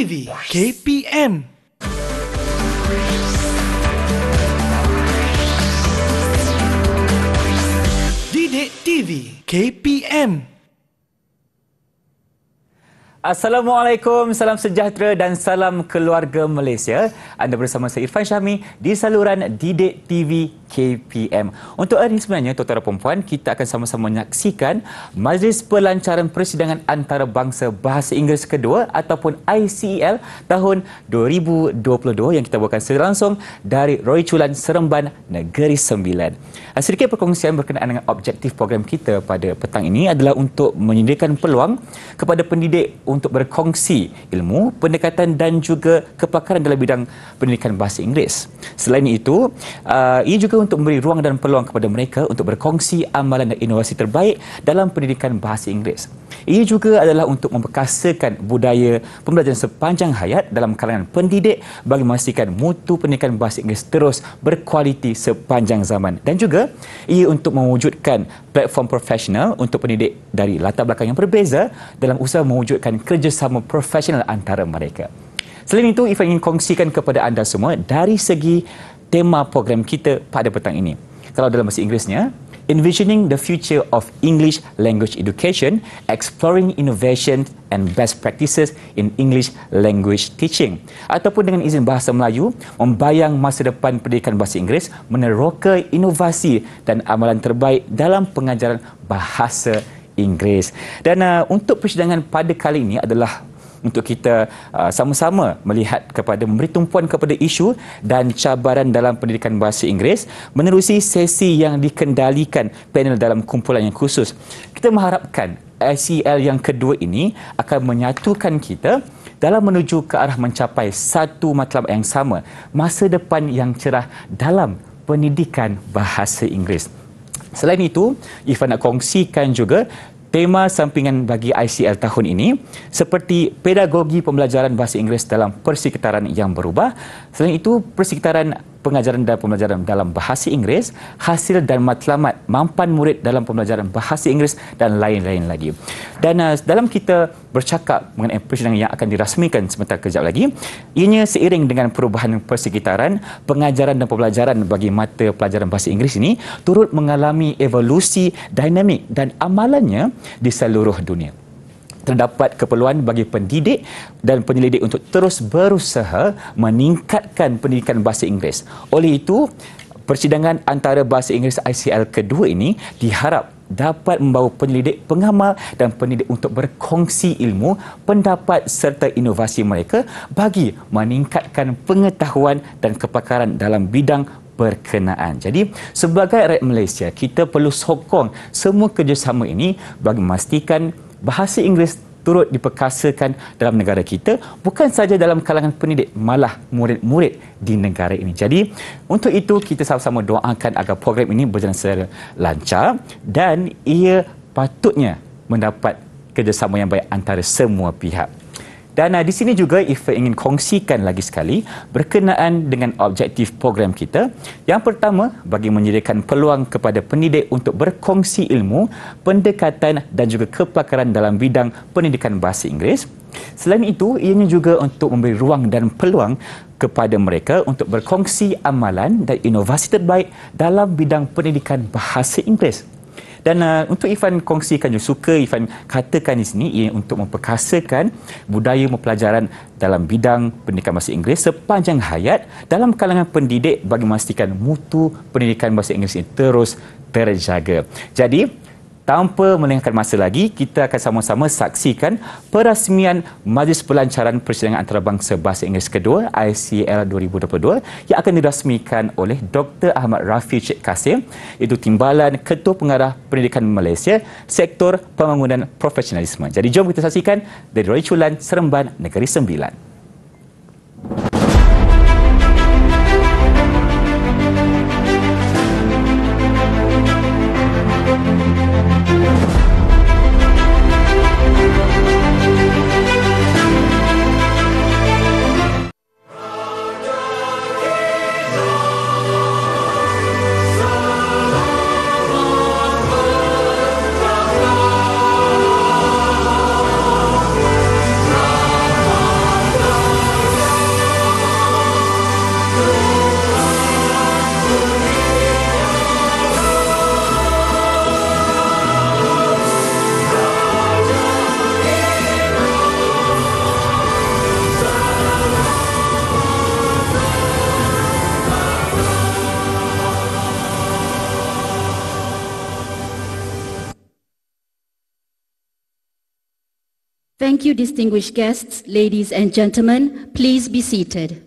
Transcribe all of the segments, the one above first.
DIDIKTV KPM. DIDIKTV KPM. Assalamualaikum, salam sejahtera dan salam keluarga Malaysia. Anda bersama saya Irfan Syahmi di saluran DIDIKTV KPM. Untuk hari ini sebenarnya, tuan-tuan dan puan, kita akan sama-sama menyaksikan Majlis Pelancaran Persidangan Antarabangsa Bahasa Inggeris Kedua ataupun ICEL tahun 2022 yang kita bawakan secara langsung dari Chulan, Seremban, Negeri Sembilan. Sedikit perkongsian berkenaan dengan objektif program kita pada petang ini adalah untuk menyediakan peluang kepada pendidik untuk berkongsi ilmu, pendekatan dan juga kepakaran dalam bidang pendidikan bahasa Inggeris. Selain itu, ia juga untuk memberi ruang dan peluang kepada mereka untuk berkongsi amalan dan inovasi terbaik dalam pendidikan bahasa Inggeris. Ia juga adalah untuk memperkasakan budaya pembelajaran sepanjang hayat dalam kalangan pendidik bagi memastikan mutu pendidikan bahasa Inggeris terus berkualiti sepanjang zaman. Dan juga ia untuk mewujudkan platform profesional untuk pendidik dari latar belakang yang berbeza dalam usaha mewujudkan kerjasama profesional antara mereka. Selain itu, Ifan ingin kongsikan kepada anda semua dari segi tema program kita pada petang ini. Kalau dalam bahasa Inggerisnya, Envisioning the Future of English Language Education, Exploring Innovation and Best Practices in English Language Teaching. Ataupun dengan izin bahasa Melayu, membayang masa depan pendidikan bahasa Inggeris, meneroka inovasi dan amalan terbaik dalam pengajaran bahasa Inggeris. Dan untuk persidangan pada kali ini adalah untuk kita sama-sama melihat kepada memberi tumpuan kepada isu dan cabaran dalam pendidikan bahasa Inggeris menerusi sesi yang dikendalikan panel dalam kumpulan yang khusus. Kita mengharapkan ICEL yang kedua ini akan menyatukan kita dalam menuju ke arah mencapai satu matlamat yang sama, masa depan yang cerah dalam pendidikan bahasa Inggeris. Selain itu, Ifan nak kongsikan juga tema sampingan bagi ICEL tahun ini seperti pedagogi pembelajaran bahasa Inggeris dalam persekitaran yang berubah. Selain itu, persekitaran pengajaran dan pembelajaran dalam bahasa Inggeris, hasil dan matlamat mampan murid dalam pembelajaran bahasa Inggeris dan lain-lain lagi. Dan dalam kita bercakap mengenai persidangan yang akan dirasmikan sebentar kejap lagi, ianya seiring dengan perubahan persekitaran, pengajaran dan pembelajaran bagi mata pelajaran bahasa Inggeris ini turut mengalami evolusi dinamik dan amalannya di seluruh dunia. Terdapat keperluan bagi pendidik dan penyelidik untuk terus berusaha meningkatkan pendidikan bahasa Inggeris. Oleh itu, persidangan antara bahasa Inggeris ICEL kedua ini diharap dapat membawa penyelidik, pengamal dan pendidik untuk berkongsi ilmu, pendapat serta inovasi mereka bagi meningkatkan pengetahuan dan kepakaran dalam bidang berkenaan. Jadi, sebagai rakyat Malaysia, kita perlu sokong semua kerjasama ini bagi memastikan bahasa Inggeris turut diperkasakan dalam negara kita, bukan saja dalam kalangan pendidik, malah murid-murid di negara ini. Jadi, untuk itu kita sama-sama doakan agar program ini berjalan secara lancar dan ia patutnya mendapat kerjasama yang baik antara semua pihak. Dan di sini juga Ifa ingin kongsikan lagi sekali berkenaan dengan objektif program kita. Yang pertama, bagi menyediakan peluang kepada pendidik untuk berkongsi ilmu, pendekatan dan juga kepakaran dalam bidang pendidikan bahasa Inggeris. Selain itu, ianya juga untuk memberi ruang dan peluang kepada mereka untuk berkongsi amalan dan inovasi terbaik dalam bidang pendidikan bahasa Inggeris. Dan untuk Ifan kongsikan juga, suka Ifan katakan di sini, ia untuk memperkasakan budaya pembelajaran dalam bidang pendidikan bahasa Inggeris sepanjang hayat dalam kalangan pendidik bagi memastikan mutu pendidikan bahasa Inggeris ini terus terjaga. Jadi, tanpa melengahkan masa lagi, kita akan sama-sama saksikan perasmian Majlis Pelancaran Persidangan Antarabangsa Bahasa Inggeris Kedua ICEL 2022 yang akan dirasmikan oleh Dr. Ahmad Rafi Cik Kasim, itu Timbalan Ketua Pengarah Pendidikan Malaysia, Sektor Pembangunan Profesionalisme. Jadi jom kita saksikan dari Chulan, Seremban, Negeri Sembilan. Thank you, distinguished guests, ladies and gentlemen. Please be seated.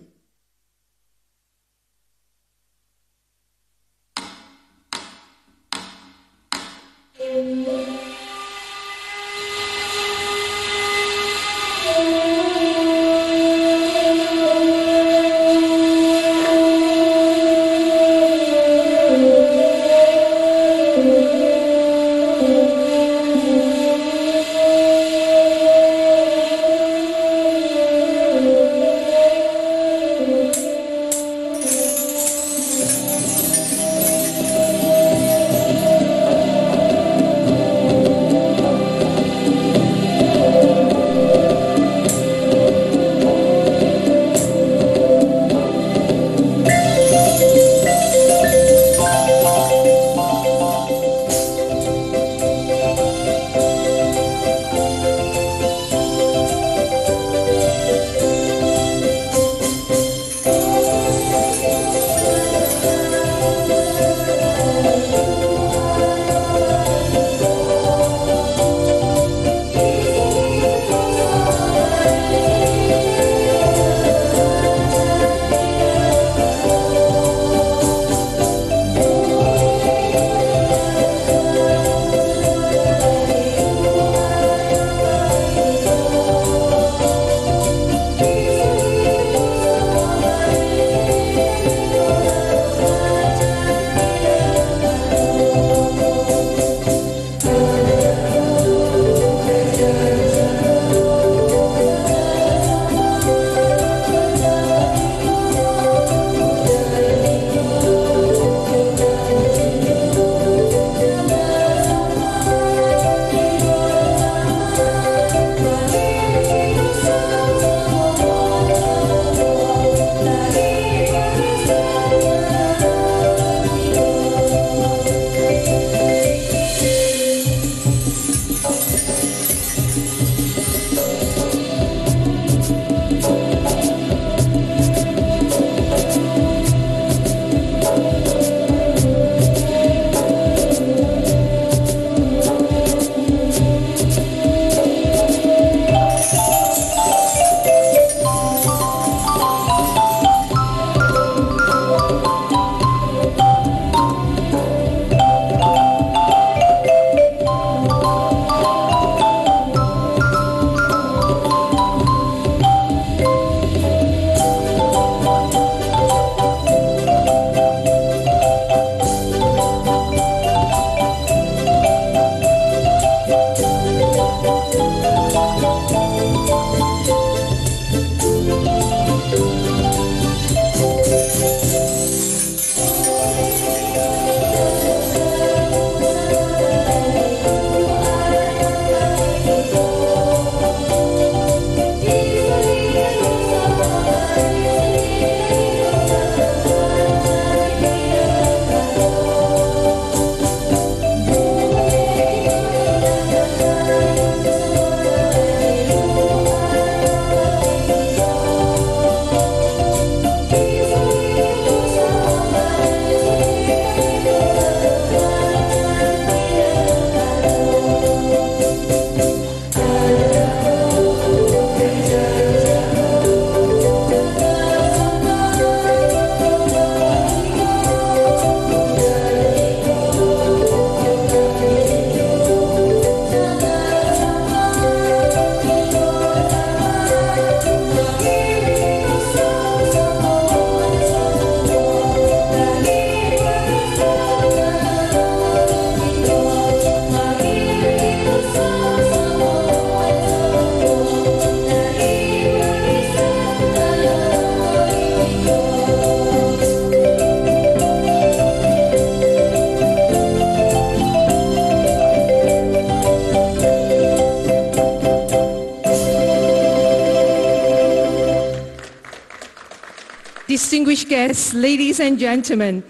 Distinguished guests, ladies and gentlemen,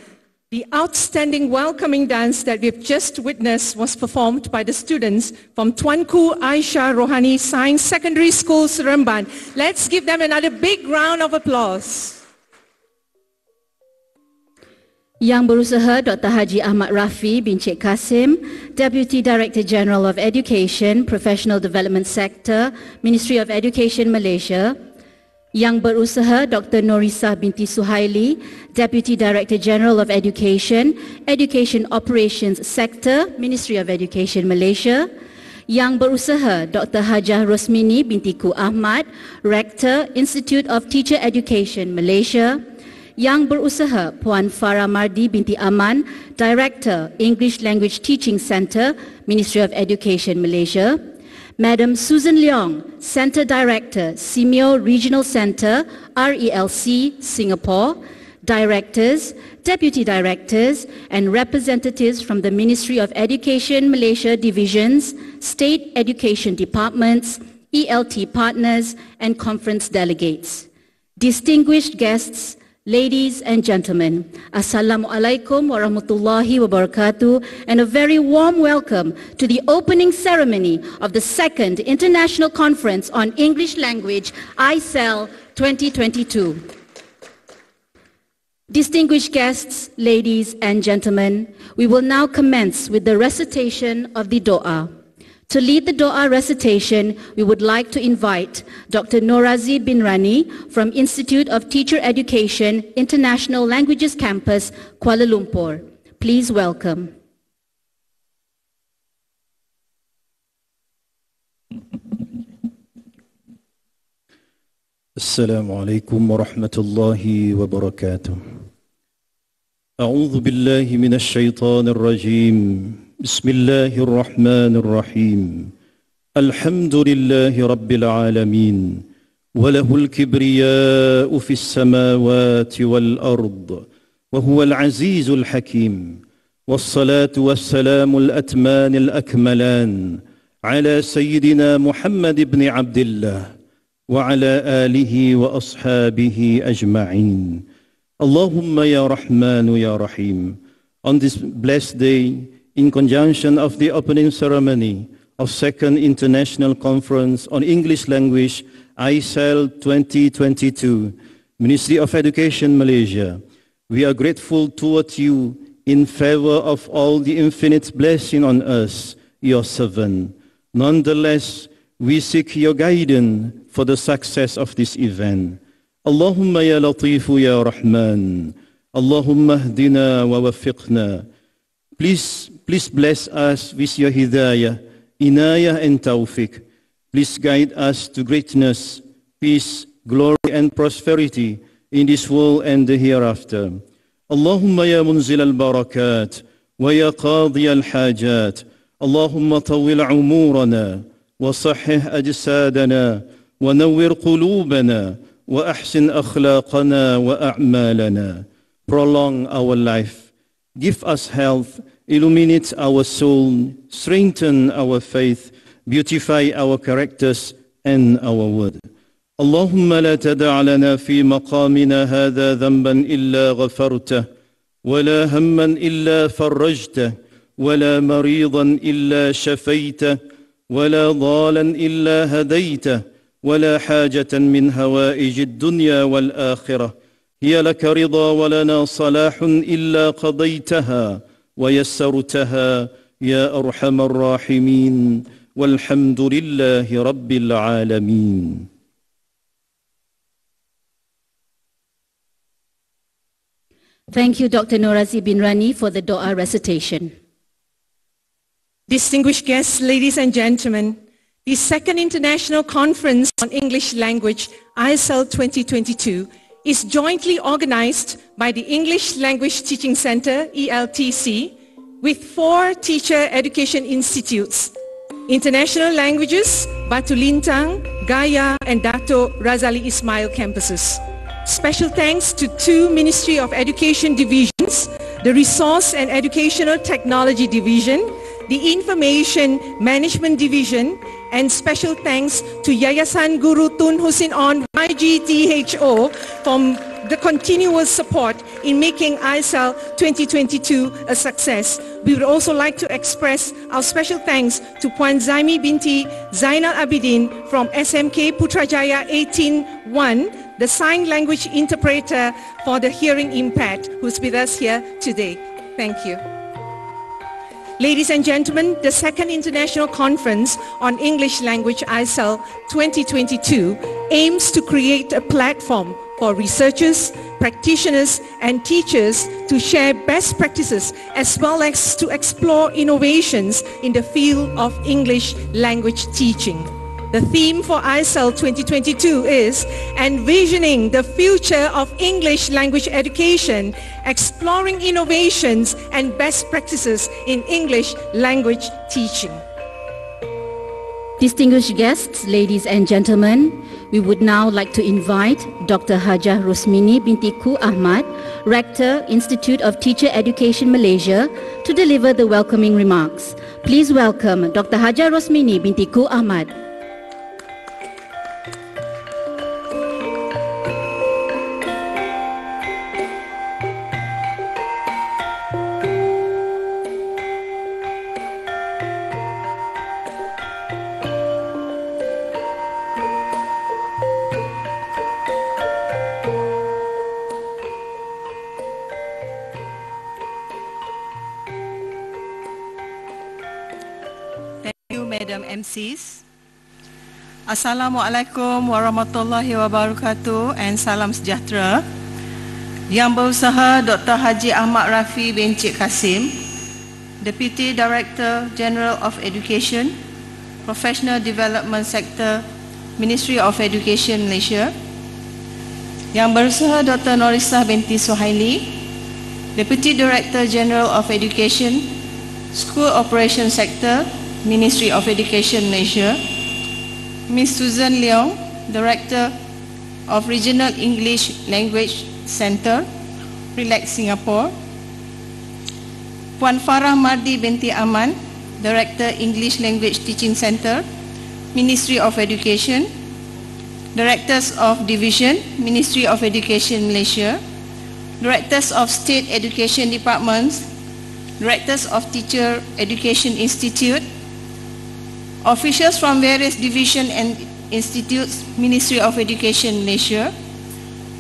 the outstanding welcoming dance that we've just witnessed was performed by the students from Tuanku Aisyah Rohani Science Secondary School, Seremban. Let's give them another big round of applause. Yang Berusaha Dr. Haji Ahmad Rafi bin Cik Kasim, Deputy Director General of Education, Professional Development Sector, Ministry of Education Malaysia. Yang Berusaha Dr. Norisa binti Suhaili, Deputy Director General of Education, Education Operations Sector, Ministry of Education Malaysia. Yang Berusaha Dr. Hajah Rosmini binti Ku Ahmad, Rector, Institute of Teacher Education Malaysia. Yang Berusaha Puan Farah Mardi binti Aman, Director, English Language Teaching Centre, Ministry of Education Malaysia. Madam Susan Leong, Centre Director, Simeo Regional Centre, RELC, Singapore. Directors, Deputy Directors and representatives from the Ministry of Education Malaysia Divisions, State Education Departments, ELT partners and conference delegates. Distinguished guests, ladies and gentlemen, Assalamualaikum warahmatullahi wabarakatuh, and a very warm welcome to the opening ceremony of the second International Conference on English Language, ICEL 2022. Distinguished guests, ladies and gentlemen, we will now commence with the recitation of the Doa. To lead the Doa recitation, we would like to invite Dr. Norazi bin Rani from Institute of Teacher Education, International Languages Campus, Kuala Lumpur. Please welcome. Assalamu alaikum wa rahmatullahi wa barakatuh. A'udhu billahi minash shaitanir rajim. Bismillahir rahmanir rahim. Alhamdulillahi rabbil alamin. Walahul kibriya'u fis samawati wal ard. Wa huwal azizul hakim. Wassalatu wassalamul atmanil akmalan. Ala sayyidina Muhammad ibn Abdillah. وعلى آله وأصحابه أجمعين. Allahumma ya Rahman ya Rahim. On this blessed day, in conjunction of the opening ceremony of Second International Conference on English Language, ICEL 2022, Ministry of Education Malaysia, we are grateful toward you in favor of all the infinite blessing on us, your servant. Nonetheless, we seek your guidance for the success of this event. Allahumma ya Latifu ya Rahman. Allahumma hdina wa wafiqna. Please bless us with your hidayah, inayah and tawfiq. Please guide us to greatness, peace, glory and prosperity in this world and the hereafter. Allahumma ya munzil al-barakat wa ya qadi al-hajat. Allahumma tawil umurana وصحح أجسادنا ونور قلوبنا وأحسن أخلاقنا وأعمالنا. Prolong our life, give us health, illuminate our soul, strengthen our faith, beautify our characters and our word. اللهم لا تدع لنا في مقامنا هذا ذنبا إلا غفرته ولا هما إلا فرجته ولا مريضا إلا شفيته ولا ضالا إلا هديته ولا حاجة من هوائج الدنيا والآخرة هي لك رضا ولنا صلاح إلا قضيتها ويسرتها يا أرحم الراحمين والحمد لله رب العالمين. Thank you, Dr. Norazi bin Rani, for the Doa recitation. Distinguished guests, ladies and gentlemen, the Second International Conference on English Language, ICEL 2022, is jointly organized by the English Language Teaching Centre, ELTC, with 4 teacher education institutes, International Languages, Batu Lintang, Gaya and Dato, Razali Ismail campuses. Special thanks to 2 Ministry of Education divisions, the Resource and Educational Technology Division, the Information Management Division, and special thanks to Yayasan Guru Tun Husin On YGTHO for the continuous support in making ICEL 2022 a success. We would also like to express our special thanks to Puan Zaimi binti Zainal Abidin from SMK Putrajaya 18-1, the sign language interpreter for the hearing impaired, who's with us here today. Thank you. Ladies and gentlemen, the second International Conference on English Language ICEL 2022 aims to create a platform for researchers, practitioners and teachers to share best practices as well as to explore innovations in the field of English language teaching. The theme for ICEL 2022 is Envisioning the Future of English Language Education, Exploring Innovations and Best Practices in English Language Teaching. Distinguished guests, ladies and gentlemen, we would now like to invite Dr. Hajah Rosmini binti Ku Ahmad, Rector, Institute of Teacher Education Malaysia, to deliver the welcoming remarks. Please welcome Dr. Hajah Rosmini binti Ku Ahmad. Madam MCs. Assalamualaikum warahmatullahi wabarakatuh and salam sejahtera. Yang Berusaha Dr. Haji Ahmad Rafi bin Cik Kasim, Deputy Director General of Education, Professional Development Sector, Ministry of Education Malaysia. Yang Berusaha Dr. Norisah binti Suhaili, Deputy Director General of Education, School Operation Sector, Ministry of Education Malaysia. Ms. Susan Leong, Director of Regional English Language Centre, Relax Singapore. Puan Farah Mardi binti Aman, Director English Language Teaching Centre, Ministry of Education. Directors of Division, Ministry of Education Malaysia. Directors of State Education Departments, Directors of Teacher Education Institute, officials from various divisions and institutes, Ministry of Education Malaysia,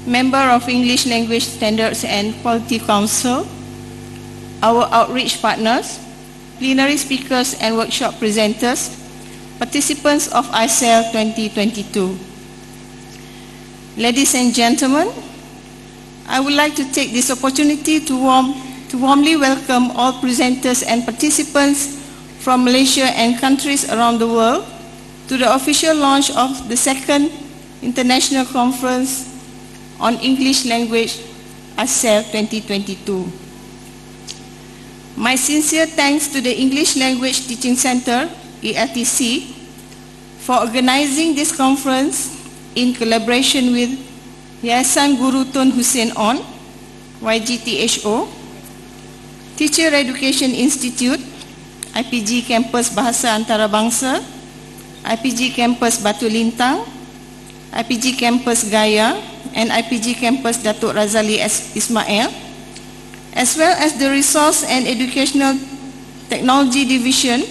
member of English Language Standards and Quality Council, our outreach partners, plenary speakers and workshop presenters, participants of ICEL 2022. Ladies and gentlemen, I would like to take this opportunity to warmly welcome all presenters and participants from Malaysia and countries around the world to the official launch of the second International Conference on English Language ICEL 2022. My sincere thanks to the English Language Teaching Centre, ELTC, for organizing this conference in collaboration with Yayasan Guru Tun Hussein On, YGTHO, Teacher Education Institute, IPG Campus Bahasa Antarabangsa, IPG Campus Batu Lintang, IPG Campus Gaya, and IPG Campus Dato Razali Ismail, as well as the Resource and Educational Technology Division,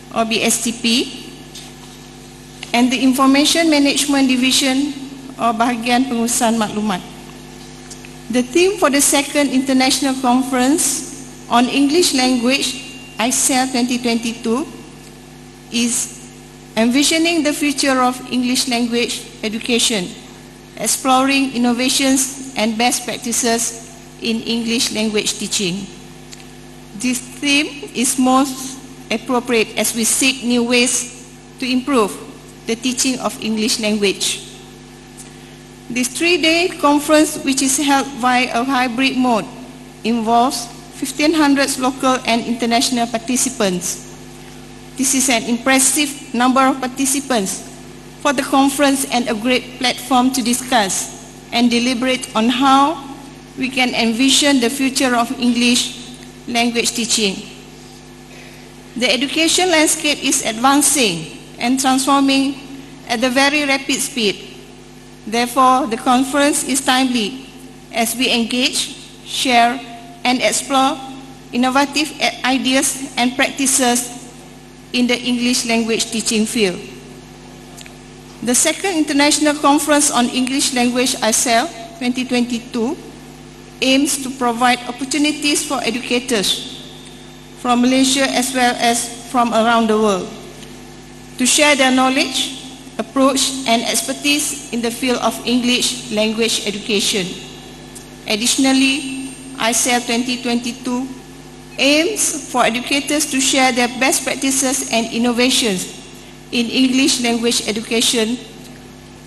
or BSTP, and the Information Management Division, or Bahagian Pengurusan Maklumat. The theme for the second International Conference on English Language ICEL 2022 is Envisioning the Future of English Language Education, Exploring Innovations and Best Practices in English Language Teaching. This theme is most appropriate as we seek new ways to improve the teaching of English language. This three-day conference, which is held via a hybrid mode, involves 1,500 local and international participants. This is an impressive number of participants for the conference and a great platform to discuss and deliberate on how we can envision the future of English language teaching. The education landscape is advancing and transforming at a very rapid speed. Therefore, the conference is timely as we engage, share, and explore innovative ideas and practices in the English language teaching field. The second International Conference on English Language ICEL 2022 aims to provide opportunities for educators from Malaysia as well as from around the world to share their knowledge, approach and expertise in the field of English language education. Additionally, ICEL 2022 aims for educators to share their best practices and innovations in English language education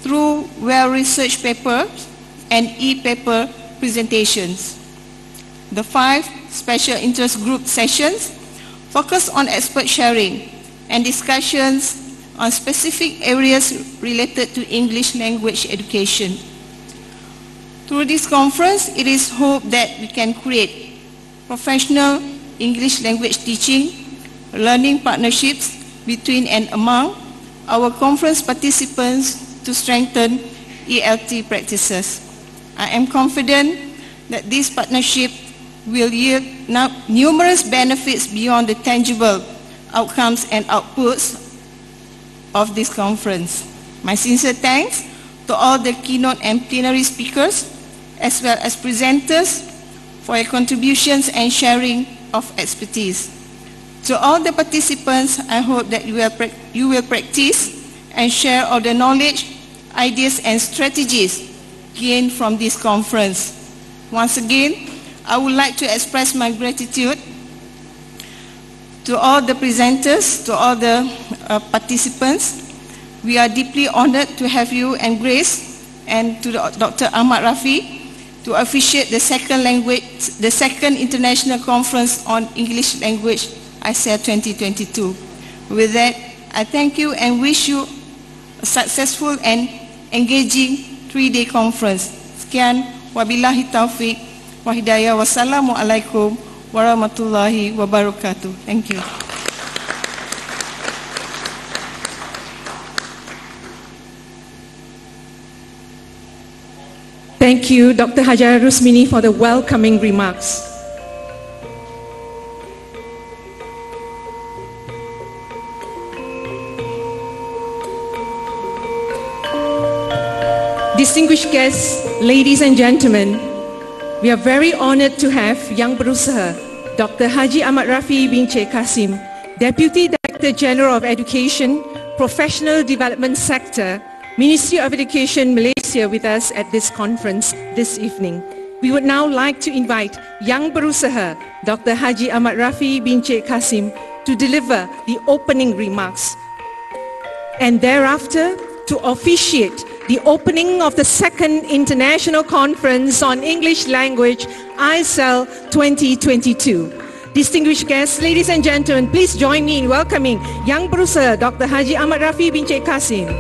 through well-researched papers and e-paper presentations. The 5 special interest group sessions focus on expert sharing and discussions on specific areas related to English language education. Through this conference, it is hoped that we can create professional English language teaching, learning partnerships between and among our conference participants to strengthen ELT practices. I am confident that this partnership will yield numerous benefits beyond the tangible outcomes and outputs of this conference. My sincere thanks to all the keynote and plenary speakers as well as presenters for your contributions and sharing of expertise. To all the participants, I hope that you will practice and share all the knowledge, ideas and strategies gained from this conference. Once again, I would like to express my gratitude to all the presenters, to all the participants. We are deeply honored to have you and Grace and to Dr. Ahmad Rafi to officiate the second International Conference on English Language ICEL 2022. With that, I thank you and wish you a successful and engaging 3-day conference. Sekian, wabillahi taufiq wa hidayah, wassalamualaikum warahmatullahi wabarakatuh. Thank you. Thank you, Dr. Hajara Rusmini, for the welcoming remarks. Distinguished guests, ladies and gentlemen, we are very honored to have Yang Berusaha, Dr. Haji Ahmad Rafi bin Cik Kasim, Deputy Director General of Education, Professional Development Sector, Ministry of Education Malaysia with us at this conference this evening. We would now like to invite Yang Berusaha, Dr. Haji Ahmad Rafi bin Cik Kasim, to deliver the opening remarks and thereafter to officiate the opening of the second International Conference on English Language ICEL 2022. Distinguished guests, ladies and gentlemen, please join me in welcoming Yang Berusaha, Dr. Haji Ahmad Rafi bin Cik Kasim.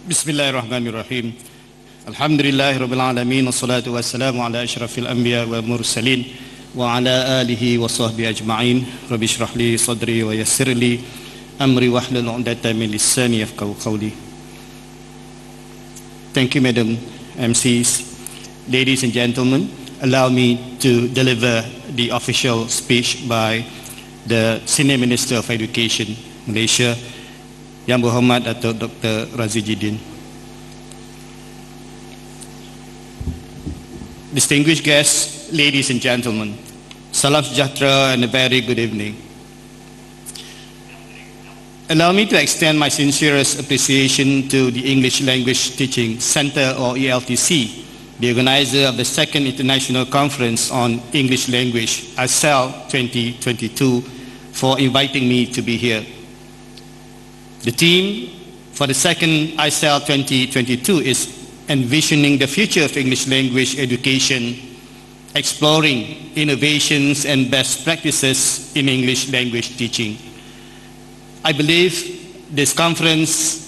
Bismillahirrahmanirrahim. Alhamdulillahi rabbil alamin, wassalatu wassalamu ala asyrafil anbiya wal mursalin wa ala alihi wa sahbihi ajma'in. Rabbi shrah li sadri wa yassir li amri wahlul 'uqdatam min lisani yafqahu qawli. Thank you, Madam MCs. Ladies and gentlemen, allow me to deliver the official speech by the Senior Minister of Education Malaysia, Yang Berhormat Dato Dr. Razali. Distinguished guests, ladies and gentlemen, salam sejahtera and a very good evening. Allow me to extend my sincerest appreciation to the English Language Teaching Center, or ELTC, the organizer of the second International Conference on English Language ICEL 2022, for inviting me to be here. The theme for the second ICEL 2022 is Envisioning the Future of English Language Education, Exploring Innovations and Best Practices in English Language Teaching. I believe this conference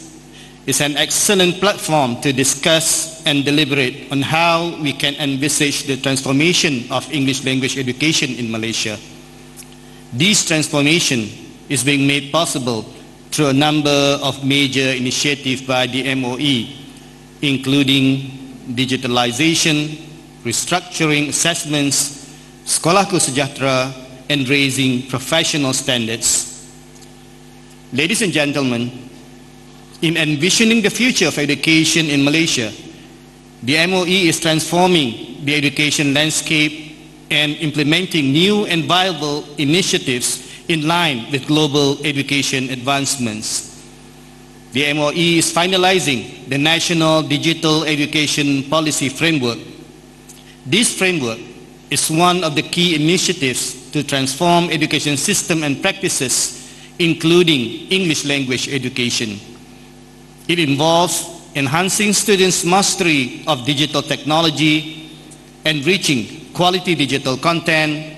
is an excellent platform to discuss and deliberate on how we can envisage the transformation of English language education in Malaysia. This transformation is being made possible through a number of major initiatives by the MOE, including digitalization, restructuring assessments, Sekolahku Sejahtera, and raising professional standards. Ladies and gentlemen, in envisioning the future of education in Malaysia, the MOE is transforming the education landscape and implementing new and viable initiatives in line with global education advancements. The MOE is finalizing the National Digital Education Policy Framework. This framework is one of the key initiatives to transform education system and practices, including English language education. It involves enhancing students' mastery of digital technology, enriching quality digital content,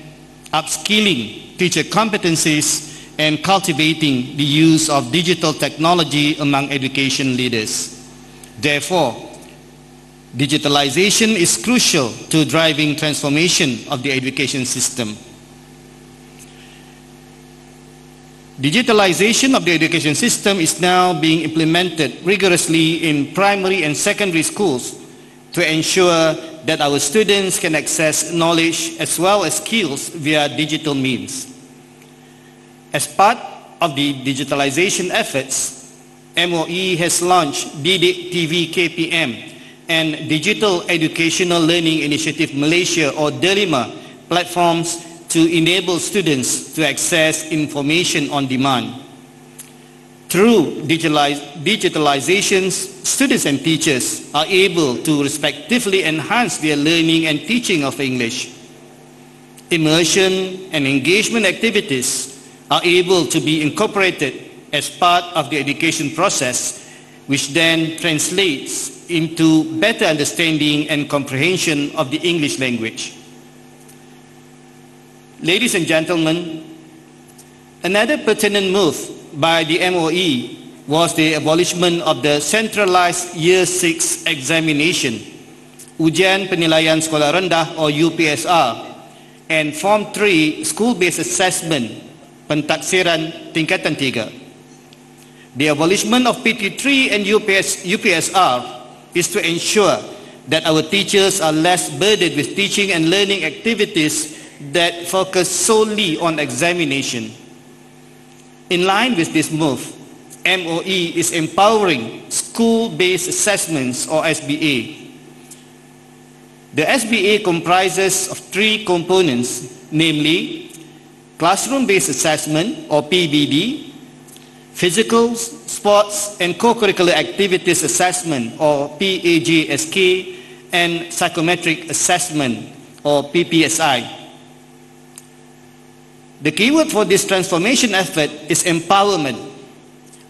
upskilling teacher competencies, and cultivating the use of digital technology among education leaders. Therefore, digitalization is crucial to driving transformation of the education system. Digitalization of the education system is now being implemented rigorously in primary and secondary schools to ensure that our students can access knowledge as well as skills via digital means. As part of the digitalization efforts, MOE has launched DIDIKTV KPM and Digital Educational Learning Initiative Malaysia, or DELIMA, platforms to enable students to access information on demand. Through digitalizations, students and teachers are able to respectively enhance their learning and teaching of English. Immersion and engagement activities are able to be incorporated as part of the education process, which then translates into better understanding and comprehension of the English language. Ladies and gentlemen, another pertinent move by the MOE was the abolishment of the centralized Year 6 examination, Ujian Penilaian Sekolah Rendah or UPSR, and Form 3 school-based assessment, Pentaksiran Tingkatan 3. The abolishment of PT3 and UPSR is to ensure that our teachers are less burdened with teaching and learning activities that focus solely on examination. In line with this move, MOE is empowering school-based assessments, or SBA. The SBA comprises of 3 components, namely classroom-based assessment, or PBD, physical, sports, and co-curricular activities assessment, or PAJSK, and psychometric assessment, or PPSI. The keyword for this transformation effort is empowerment.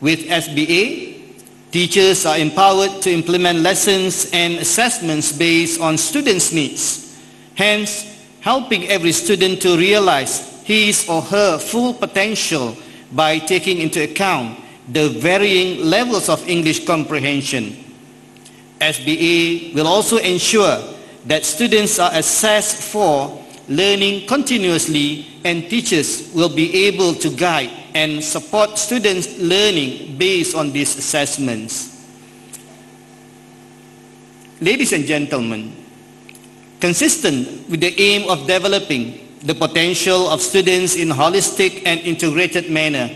With SBA, teachers are empowered to implement lessons and assessments based on students' needs, hence helping every student to realize his or her full potential by taking into account the varying levels of English comprehension. SBA will also ensure that students are assessed for learning continuously, and teachers will be able to guide and support students' learning based on these assessments. Ladies and gentlemen, consistent with the aim of developing the potential of students in a holistic and integrated manner,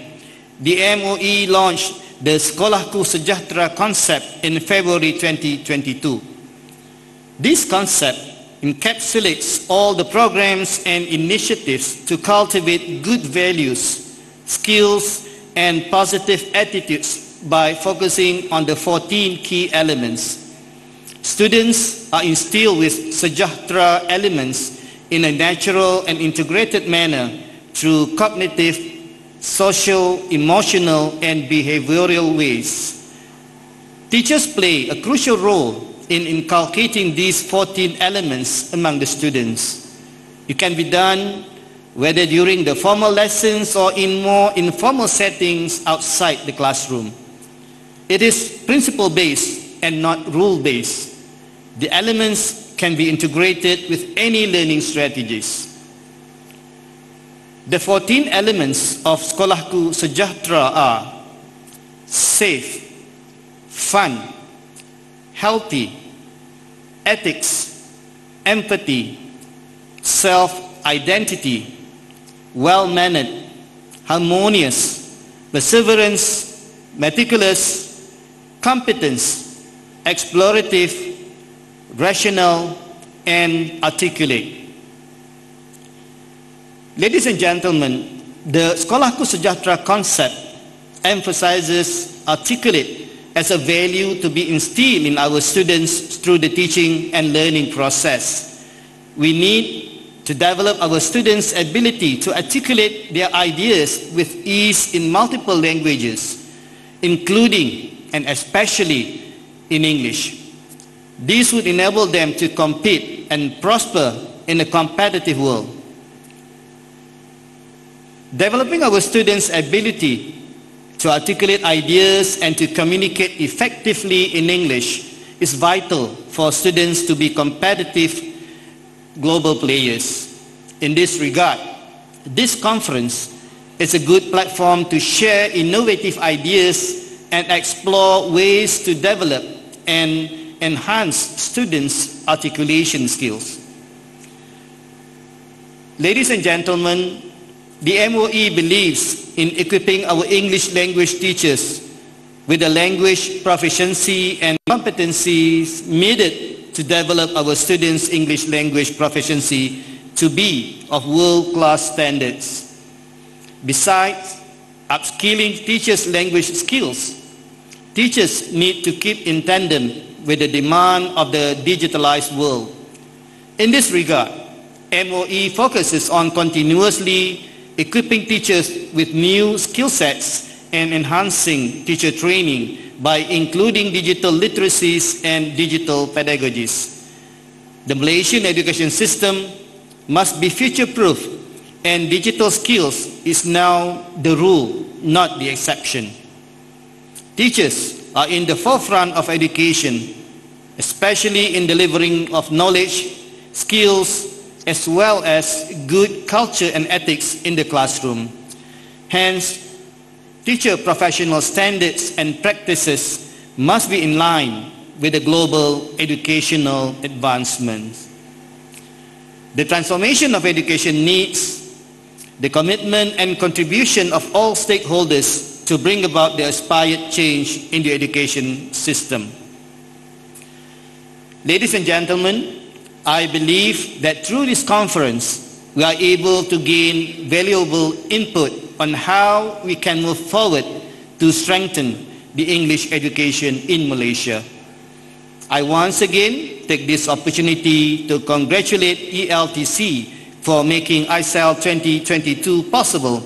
the MOE launched the Sekolahku Sejahtera concept in February 2022. This concept encapsulates all the programs and initiatives to cultivate good values, skills, and positive attitudes by focusing on the 14 key elements. Students are instilled with Sejahtera elements in a natural and integrated manner through cognitive, social, emotional, and behavioral ways. Teachers play a crucial role in inculcating these 14 elements among the students. It can be done whether during the formal lessons or in more informal settings outside the classroom. It is principle-based and not rule-based. The elements can be integrated with any learning strategies. The 14 elements of Sekolahku Sejahtera are safe, fun, healthy, ethics, empathy, self-identity, well-mannered, harmonious, perseverance, meticulous, competence, explorative, rational, and articulate. Ladies and gentlemen, the Sekolahku Sejahtera concept emphasizes articulate as a value to be instilled in our students through the teaching and learning process. We need to develop our students' ability to articulate their ideas with ease in multiple languages, including and especially in English. This would enable them to compete and prosper in a competitive world. Developing our students' ability to articulate ideas and to communicate effectively in English is vital for students to be competitive global players. In this regard, this conference is a good platform to share innovative ideas and explore ways to develop and enhance students' articulation skills. Ladies and gentlemen, the MOE believes in equipping our English language teachers with the language proficiency and competencies needed to develop our students' English language proficiency to be of world-class standards. Besides upskilling teachers' language skills, teachers need to keep in tandem with the demand of the digitalized world. In this regard, MOE focuses on continuously equipping teachers with new skill sets and enhancing teacher training by including digital literacies and digital pedagogies. The Malaysian education system must be future-proof, and digital skills is now the rule, not the exception. Teachers are in the forefront of education, especially in delivering of knowledge, skills, as well as good culture and ethics in the classroom. Hence, teacher professional standards and practices must be in line with the global educational advancements. The transformation of education needs the commitment and contribution of all stakeholders to bring about the aspired change in the education system. Ladies and gentlemen, I believe that through this conference, we are able to gain valuable input on how we can move forward to strengthen the English education in Malaysia. I once again take this opportunity to congratulate ELTC for making ICEL 2022 possible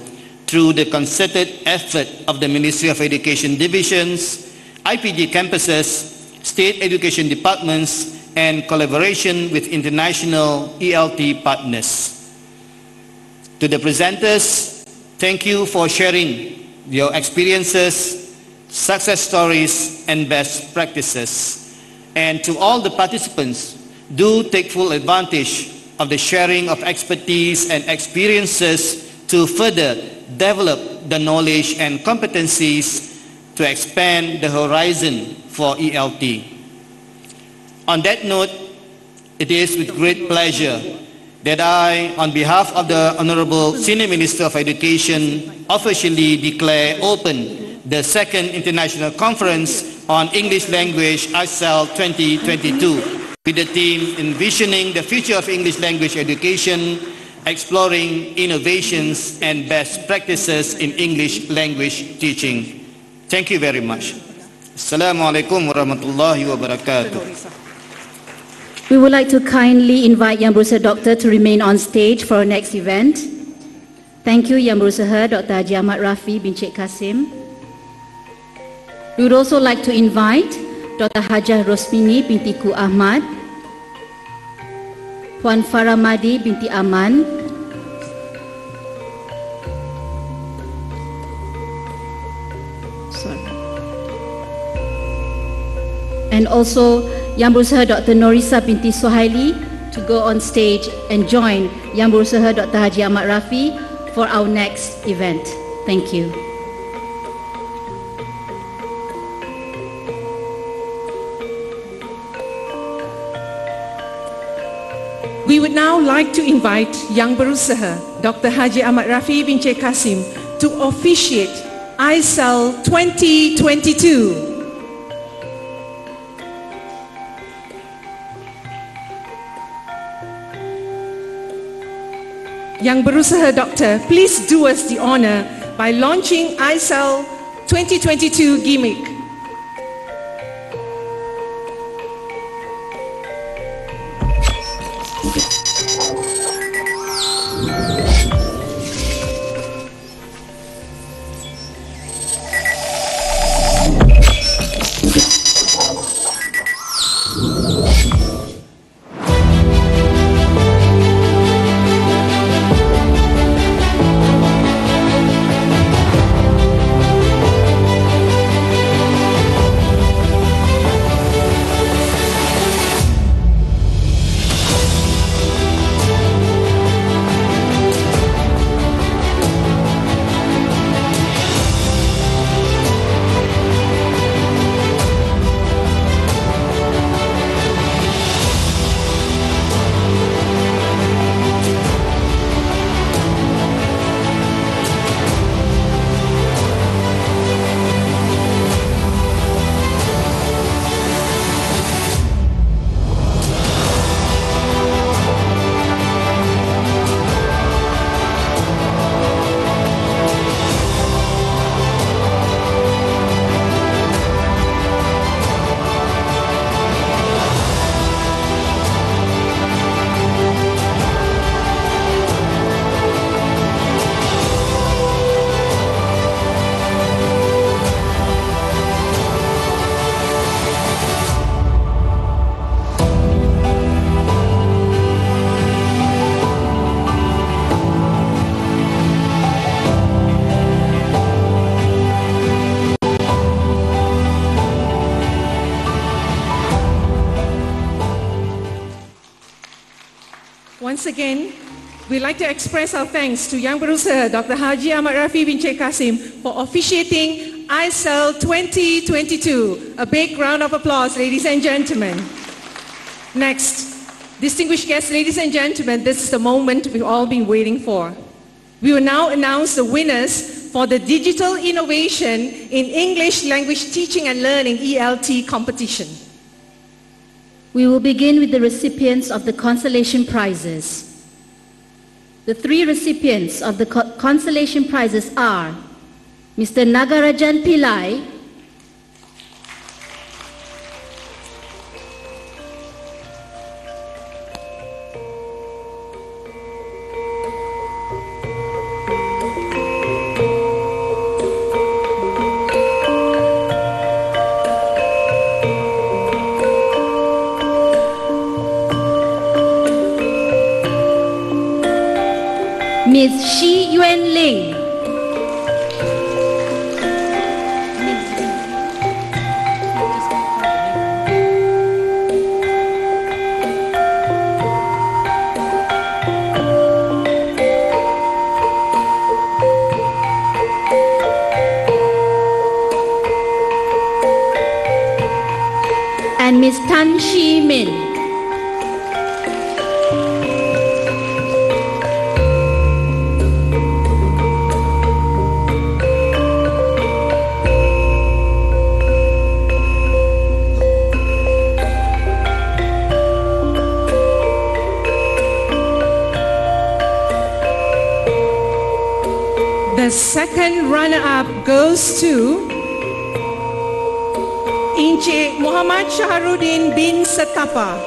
through the concerted effort of the Ministry of Education divisions, IPG campuses, state education departments, and collaboration with international ELT partners. To the presenters, thank you for sharing your experiences, success stories, and best practices. And to all the participants, do take full advantage of the sharing of expertise and experiences to further develop the knowledge and competencies to expand the horizon for ELT. On that note, it is with great pleasure that I, on behalf of the Honorable Senior Minister of Education, officially declare open the second International Conference on English Language ICEL 2022 with the theme Envisioning the Future of English Language Education, Exploring Innovations and Best Practices in English Language Teaching. Thank you very much. Assalamualaikum warahmatullahi wabarakatuh. We would like to kindly invite Yang Berusaha Doctor to remain on stage for our next event. Thank you, Yang Berusaha Dr. Haji Ahmad Rafi bin Sheikh Kasim. We would also like to invite Dr. Hajah Rosmini binti Ku Ahmad, Puan Faramadi binti Aman, and also Yang Berusaha Dr. Norisa binti Suhaili to go on stage and join Yang Berusaha Dr. Haji Ahmad Rafi for our next event. Thank you. We would now like to invite Yang Berusaha Dr. Haji Ahmad Rafi bin Cik Kasim to officiate ICEL 2022. Yang Berusaha Doctor, please do us the honor by launching ICEL 2022 gimmick. Once again, we'd like to express our thanks to Yang Berusaha Dr. Haji Ahmad Rafi bin Cik Kasim for officiating ICEL 2022. A big round of applause, ladies and gentlemen. Next, distinguished guests, ladies and gentlemen, this is the moment we've all been waiting for. We will now announce the winners for the Digital Innovation in English Language Teaching and Learning ELT competition. We will begin with the recipients of the consolation prizes. The three recipients of the consolation prizes are Mr. Nagarajan Pillai, Ms. Shi Yuan Ling, and Ms. Tan Shi Min. The second runner-up goes to Encik Muhammad Shahrudin bin Setapa.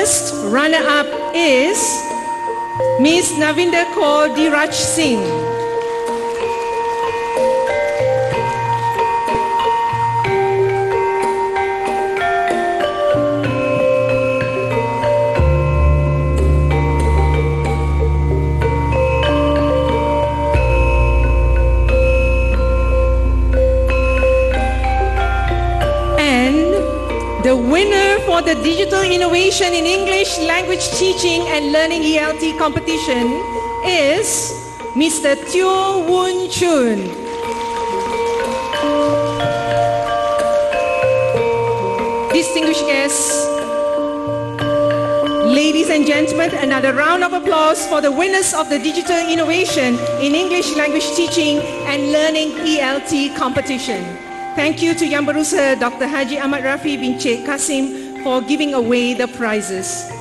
first runner-up is Ms. Navinder Kaur Diraj Singh. The winner for the Digital Innovation in English Language Teaching and Learning ELT competition is Mr. Teo Woon Chun. Distinguished guests, ladies and gentlemen, another round of applause for the winners of the Digital Innovation in English Language Teaching and Learning ELT competition. Thank you to Yang Berusaha Dr. Haji Ahmad Rafi bin Sheikh Kasim for giving away the prizes.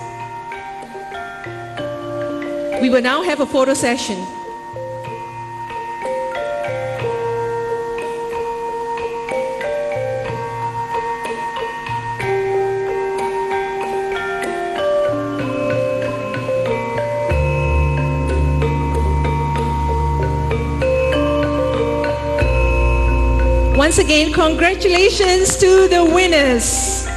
We will now have a photo session. Once again, congratulations to the winners.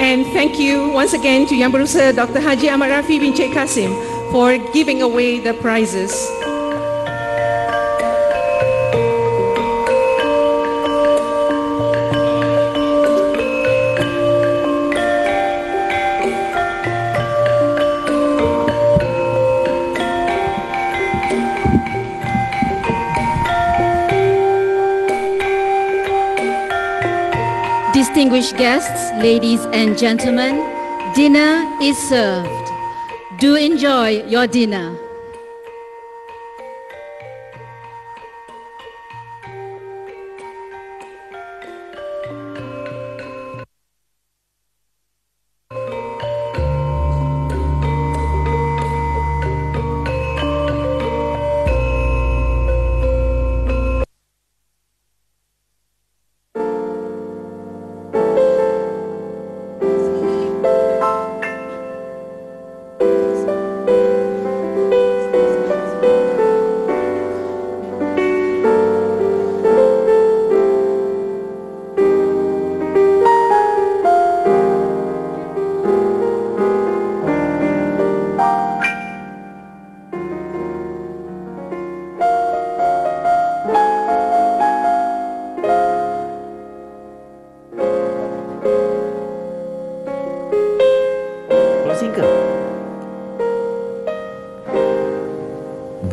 And thank you once again to Yang Berusaha Dr. Haji Ahmad Rafi bin Sheikh Kasim for giving away the prizes. Distinguished guests, ladies and gentlemen, dinner is served. Do enjoy your dinner.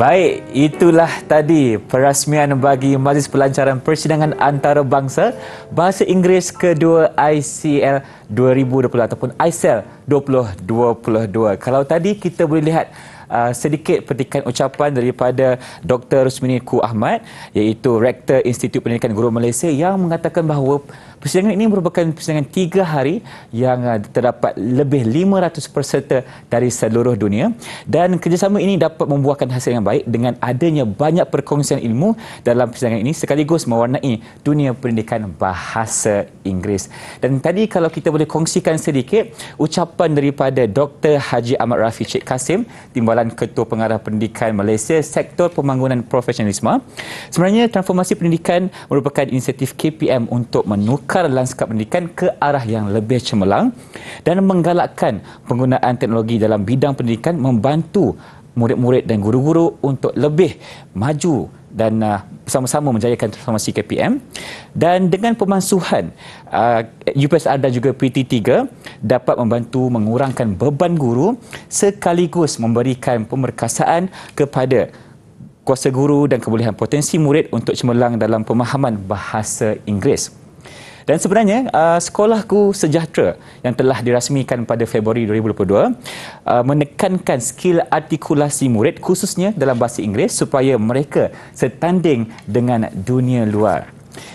Baik, itulah tadi perasmian bagi Majlis Pelancaran Persidangan Antarabangsa Bahasa Inggeris kedua ICEL 2020 ataupun ICEL 2022. Kalau tadi kita boleh lihat sedikit petikan ucapan daripada Dr. Rusmini Ahmad, iaitu Rektor Institut Pendidikan Guru Malaysia, yang mengatakan bahawa persidangan ini merupakan persidangan 3 hari yang terdapat lebih 500 peserta dari seluruh dunia, dan kerjasama ini dapat membuahkan hasil yang baik dengan adanya banyak perkongsian ilmu dalam persidangan ini sekaligus mewarnai dunia pendidikan bahasa Inggeris. Dan tadi kalau kita boleh kongsikan sedikit ucapan daripada Dr. Haji Ahmad Rafi Sheikh Kasim, Timbalan Ketua Pengarah Pendidikan Malaysia Sektor Pembangunan Profesionalisme. Sebenarnya transformasi pendidikan merupakan inisiatif KPM untuk menukar lanskap pendidikan ke arah yang lebih cemerlang dan menggalakkan penggunaan teknologi dalam bidang pendidikan, membantu murid-murid dan guru-guru untuk lebih maju dan bersama-sama menjayakan transformasi KPM. Dan dengan pemansuhan UPSR dan juga PT3 dapat membantu mengurangkan beban guru sekaligus memberikan pemerkasaan kepada kuasa guru dan kebolehan potensi murid untuk cemerlang dalam pemahaman bahasa Inggeris. Dan sebenarnya Sekolahku Sejahtera yang telah dirasmikan pada Februari 2022 menekankan skil artikulasi murid khususnya dalam bahasa Inggeris supaya mereka setanding dengan dunia luar.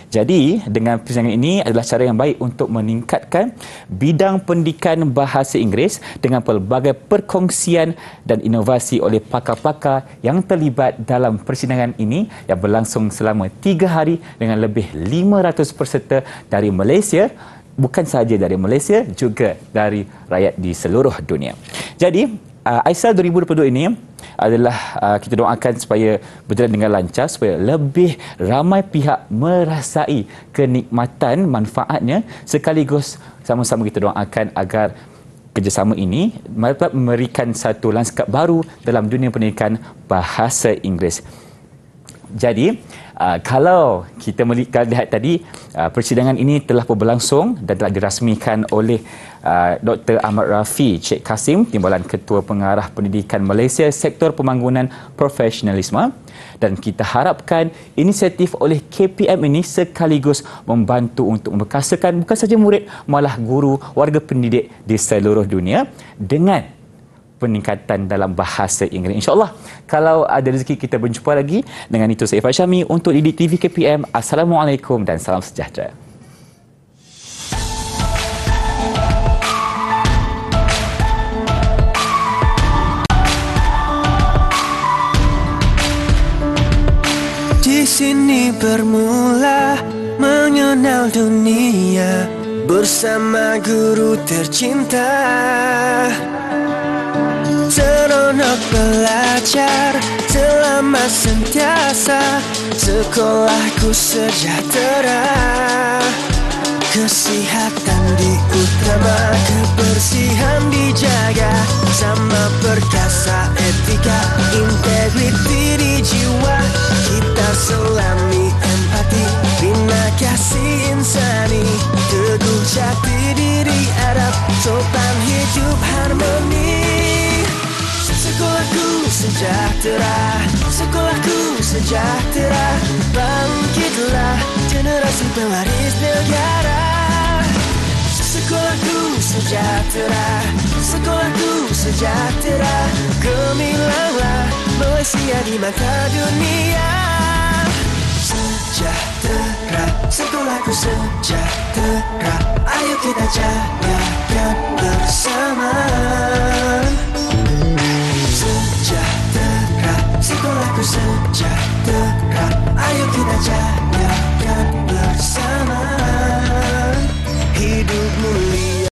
Jadi, dengan persidangan ini adalah cara yang baik untuk meningkatkan bidang pendidikan bahasa Inggeris dengan pelbagai perkongsian dan inovasi oleh pakar-pakar yang terlibat dalam persidangan ini yang berlangsung selama 3 hari dengan lebih 500 peserta dari Malaysia, bukan sahaja dari Malaysia, juga dari rakyat di seluruh dunia. Jadi, ICEL 2022 ini adalah kita doakan supaya berjalan dengan lancar, supaya lebih ramai pihak merasai kenikmatan manfaatnya, sekaligus sama-sama kita doakan agar kerjasama ini dapat memberikan satu lanskap baru dalam dunia pendidikan bahasa Inggeris. Jadi, kalau kita lihat tadi, persidangan ini telah berlangsung dan telah dirasmikan oleh Dr. Ahmad Rafi Cik Kasim, Timbalan Ketua Pengarah Pendidikan Malaysia Sektor Pembangunan Profesionalisme, dan kita harapkan inisiatif oleh KPM ini sekaligus membantu untuk memperkasakan bukan saja murid, malah guru, warga pendidik di seluruh dunia dengan peningkatan dalam bahasa Inggeris. InsyaAllah, kalau ada rezeki kita berjumpa lagi. Dengan itu, saya Irfan Syami untuk DIDIKTV KPM. Assalamualaikum dan salam sejahtera. Di sini bermula mengenal dunia bersama guru tercinta. Seronok belajar selama sentiasa, sekolahku sejahtera. Kesihatan diutama, kebersihan dijaga, sama perkasa etika, integriti di jiwa. Kita selami empati, bina kasih insani, teguh jati diri adab, sopan hidup harmoni. Sekolahku sejahtera, sekolahku sejahtera, bangkitlah generasi pewaris negara. Sekolahku sejahtera, sekolahku sejahtera, gemilanglah Malaysia di mata dunia. Sejahtera, sekolahku sejahtera, ayo kita jaga